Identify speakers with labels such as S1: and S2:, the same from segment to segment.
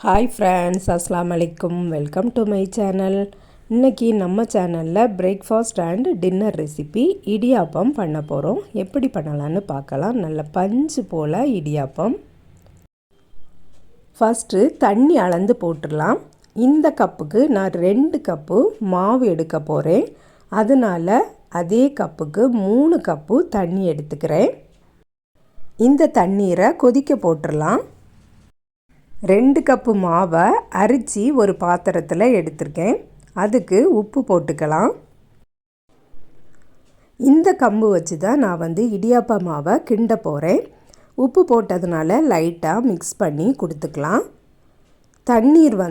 S1: Hi friends, அஸ்ஸலாமு அலைக்கும். Welcome to my channel. இன்றைக்கி நம்ம சேனலில் breakfast and dinner recipe idiyappam பண்ண போகிறோம். எப்படி பண்ணலான்னு பார்க்கலாம். நல்ல பஞ்சு போல் இடியாப்பம். ஃபஸ்ட்டு தண்ணி அளந்து போட்டுடலாம். இந்த கப்புக்கு நான் 2 கப்பு மாவு எடுக்க போகிறேன். அதனால் அதே கப்புக்கு 3 கப்பு தண்ணி எடுத்துக்கிறேன். இந்த தண்ணீரை கொதிக்க போட்டுடலாம். 2 கப்பு மாவை அரிச்சு ஒரு பாத்திரத்தில் எடுத்திருக்கேன். அதுக்கு உப்பு போட்டுக்கலாம். இந்த கம்பு வச்சு தான் நான் இடியாப்ப மாவை கிண்ட போகிறேன். உப்பு போட்டதுனால லைட்டாக மிக்ஸ் பண்ணி கொடுத்துக்கலாம். தண்ணீர்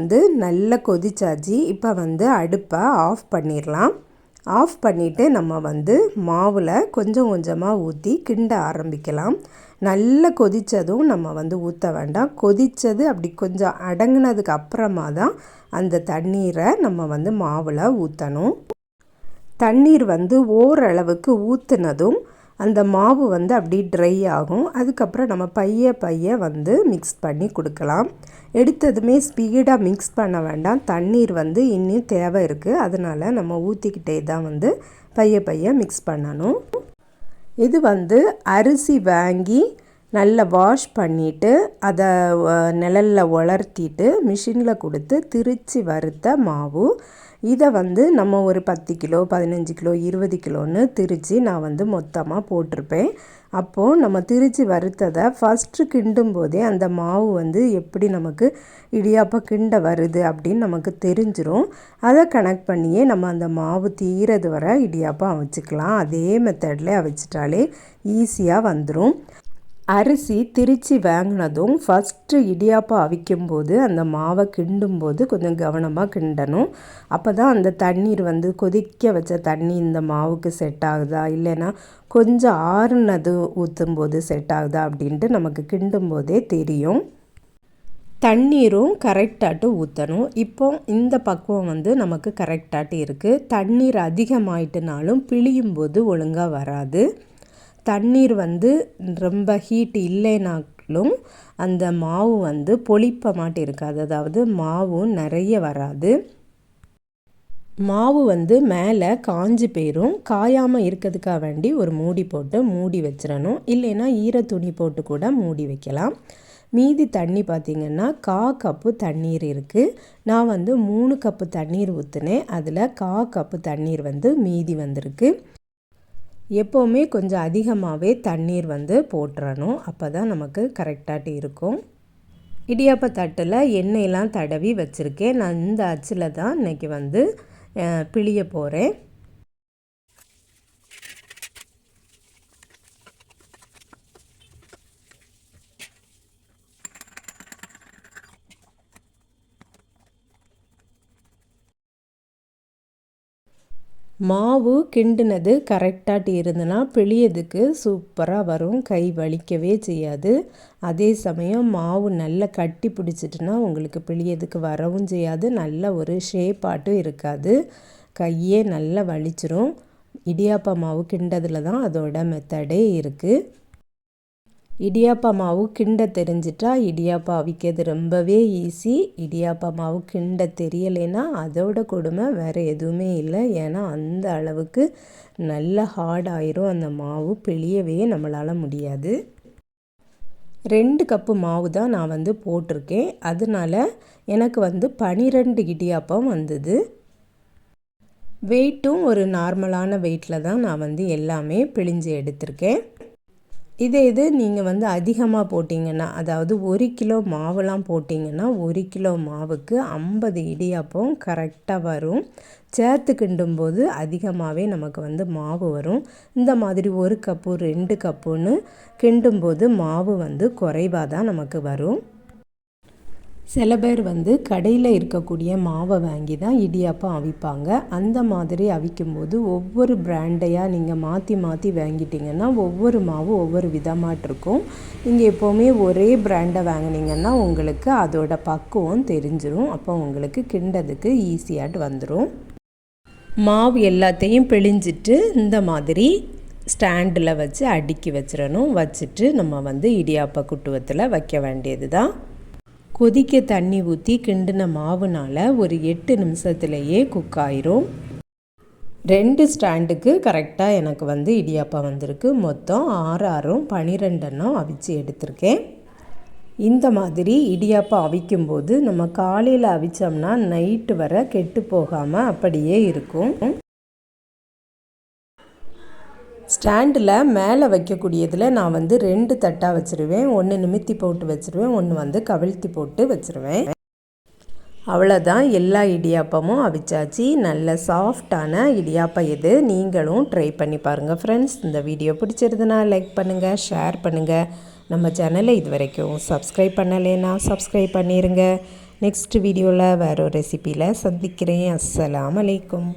S1: நல்லா கொதிச்சாச்சு. இப்போ அடுப்பை ஆஃப் பண்ணிடலாம். ஆஃப் பண்ணிவிட்டு நம்ம மாவில் கொஞ்சம் கொஞ்சமாக ஊற்றி கிண்ட ஆரம்பிக்கலாம். நல்லா கொதித்ததும் நம்ம ஊற்ற வேண்டாம். கொதித்தது அப்படி கொஞ்சம் அடங்கினதுக்கு அப்புறமா தான் அந்த தண்ணீரை நம்ம மாவில் ஊற்றணும். தண்ணீர் ஓரளவுக்கு ஊற்றுனதும் அந்த மாவு அப்படி ட்ரை ஆகும். அதுக்கப்புறம் நம்ம பைய மிக்ஸ் பண்ணி கொடுக்கலாம். எடுத்ததுமே ஸ்பீடாக மிக்ஸ் பண்ண வேண்டாம். தண்ணீர் இன்னும் தேவை இருக்குது. அதனால் நம்ம ஊற்றிக்கிட்டே தான் பைய மிக்ஸ் பண்ணணும். இது அரிசி வாங்கி நல்லா வாஷ் பண்ணிவிட்டு அதை நிழலில் உலர்த்திட்டு மிஷினில் கொடுத்து திரித்து வறுத்த மாவு. இதை நம்ம ஒரு 10 கிலோ 15 கிலோ 20 கிலோன்னு திரித்து நான் மொத்தமாக போட்டிருப்பேன். அப்போது நம்ம திரித்து வறுத்ததை ஃபஸ்ட்டு கிண்டும் போதே அந்த மாவு எப்படி நமக்கு இடியாப்பம் கிண்ட வருது அப்படின்னு நமக்கு தெரிஞ்சிடும். அதை கனெக்ட் பண்ணியே நம்ம அந்த மாவு தீரது வரை இடியாப்பம் அவிச்சிக்கலாம். அதே மெத்தடில் அவிச்சிட்டாலே ஈஸியாக வந்துடும். அரிசி திரித்து வாங்கினதும் ஃபஸ்ட்டு இடியாப்பம் அவிக்கும்போது அந்த மாவை கிண்டும்போது கொஞ்சம் கவனமாக கிண்டணும். அப்போ தான் அந்த தண்ணீர் கொதிக்க வச்ச தண்ணி இந்த மாவுக்கு செட் ஆகுதா, இல்லைன்னா கொஞ்சம் ஆறுனது ஊற்றும்போது செட் ஆகுதா அப்படின்ட்டு நமக்கு கிண்டும்போதே தெரியும். தண்ணீரும் கரெக்டாட்டு ஊற்றணும். இப்போ இந்த பக்குவம் நமக்கு கரெக்டாட்டு இருக்குது. தண்ணீர் அதிகமாயிட்டுனாலும் பிழியும்போது ஒழுங்காக வராது. தண்ணீர் ரொம்ப ஹீட் இல்லைனாலும் அந்த மாவு பொழிப்ப மாட்டி இருக்காது. அதாவது மாவு நிறைய வராது. மாவு மேலே காஞ்சி போயிடும். காயாமல் இருக்கிறதுக்காக வேண்டி ஒரு மூடி போட்டு மூடி வச்சிடணும். இல்லைன்னா ஈர துணி போட்டு கூட மூடி வைக்கலாம். மீதி தண்ணி பார்த்திங்கன்னா 1/4 கப்பு தண்ணீர் இருக்குது. நான் 3 கப்பு தண்ணீர் ஊற்றினேன். அதில் 1/4 கப்பு தண்ணீர் மீதி வந்திருக்கு. எப்போவுமே கொஞ்சம் அதிகமாகவே தண்ணீர் போட்டுறணும். அப்போ தான் நமக்கு கரெக்டாக இருக்கும். இடியாப்ப தட்டில் எண்ணெயெல்லாம் தடவி வச்சுருக்கேன். நான் இந்த அச்சில் தான் இன்றைக்கி பிழிய போகிறேன். மாவு கிண்டுனது கரெக்டாக இருந்ததுன்னா பிழியதுக்கு சூப்பராக வரும். கை வலிக்கவே செய்யாது. அதே சமயம் மாவு நல்லா கட்டி பிடிச்சிட்டுனா உங்களுக்கு பிழியதுக்கு வரவும் செய்யாது. நல்ல ஒரு ஷேப்பாட்டும் இருக்காது. கையே நல்லா வலிச்சிரும். இடியாப்ப மாவு கிண்டதில் தான் அதோட மெத்தடே இருக்குது. இடியாப்ப மாவு கிண்ட தெரிஞ்சிட்டா இடியாப்பம் அவிக்கிறது ரொம்பவே ஈஸி. இடியாப்ப மாவு கிண்ட தெரியலைன்னா அதோட கொடுமை வேறு எதுவுமே இல்லை. ஏன்னா அந்த அளவுக்கு நல்ல ஹார்ட் ஆயிரும். அந்த மாவு பிழியவே நம்மளால் முடியாது. 2 கப்பு மாவு தான் நான் போட்டிருக்கேன். அதனால் எனக்கு 12 இடியாப்பம் வந்தது. வெயிட்டும் ஒரு நார்மலான வெயிட்டில் தான் நான் எல்லாமே பிழிஞ்சு எடுத்திருக்கேன். இது நீங்கள் அதிகமாக போட்டிங்கன்னா, அதாவது 1 கிலோ மாவுலாம் போட்டிங்கன்னா 1 கிலோ மாவுக்கு 50 இடியாப்பம் கரெக்டாக வரும். சேர்த்து கிண்டும்போது அதிகமாகவே நமக்கு மாவு வரும். இந்த மாதிரி 1 கப்பு 2 கப்புன்னு கிண்டும்போது மாவு குறைவாக தான் நமக்கு வரும். சில பேர் கடையில் இருக்கக்கூடிய மாவை வாங்கி தான் இடியாப்பம் அவிப்பாங்க. அந்த மாதிரி அவிக்கும்போது ஒவ்வொரு பிராண்டையாக நீங்கள் மாற்றி வாங்கிட்டிங்கன்னா ஒவ்வொரு மாவு ஒவ்வொரு விதமாட்டு இருக்கும். நீங்கள் எப்போவுமே ஒரே பிராண்டை வாங்கினீங்கன்னா உங்களுக்கு அதோட பக்குவம் தெரிஞ்சிடும். அப்போ உங்களுக்கு கிண்டதுக்கு ஈஸியாட்டு வந்துடும். மாவு எல்லாத்தையும் பிழிஞ்சிட்டு இந்த மாதிரி ஸ்டாண்டில் வச்சு அடுக்கி வச்சிடணும். வச்சுட்டு நம்ம இடியாப்ப குட்டுவத்தில் வைக்க வேண்டியது தான். கொதிக்க தண்ணி ஊற்றி கிண்டின மாவுனால் ஒரு 8 நிமிஷத்துலேயே குக் ஆயிரும். 2 ஸ்டாண்டுக்கு கரெக்டாக எனக்கு வந்து இடியாப்பம் வந்திருக்கு. மொத்தம் 6 12 அவிச்சு எடுத்திருக்கேன். இந்த மாதிரி இடியாப்பம் அவிக்கும்போது நம்ம காலையில் அவிச்சோம்னா நைட்டு வர கெட்டு போகாமல் அப்படியே இருக்கும். ஸ்டாண்டில் மேலே வைக்கக்கூடியதில் நான் வந்து 2 தட்டாக வச்சுருவேன். ஒன்று நிமித்தி போட்டு வச்சுருவேன், ஒன்று வந்து கவிழ்த்தி போட்டு வச்சுருவேன். அவ்வளோதான், எல்லா இடியாப்பமும் அவிச்சாச்சு. நல்ல சாஃப்டான இடியாப்பம் இது. நீங்களும் ட்ரை பண்ணி பாருங்கள் ஃப்ரெண்ட்ஸ். இந்த வீடியோ பிடிச்சிருதுன்னா லைக் பண்ணுங்கள், ஷேர் பண்ணுங்கள். நம்ம சேனலை இது வரைக்கும் சப்ஸ்கிரைப் பண்ணலைன்னா சப்ஸ்கிரைப் பண்ணிடுங்க. நெக்ஸ்ட் வீடியோவில் வேறு ஒரு ரெசிப்பியில் சந்திக்கிறேன். அஸ்ஸலாமு அலைக்கும்.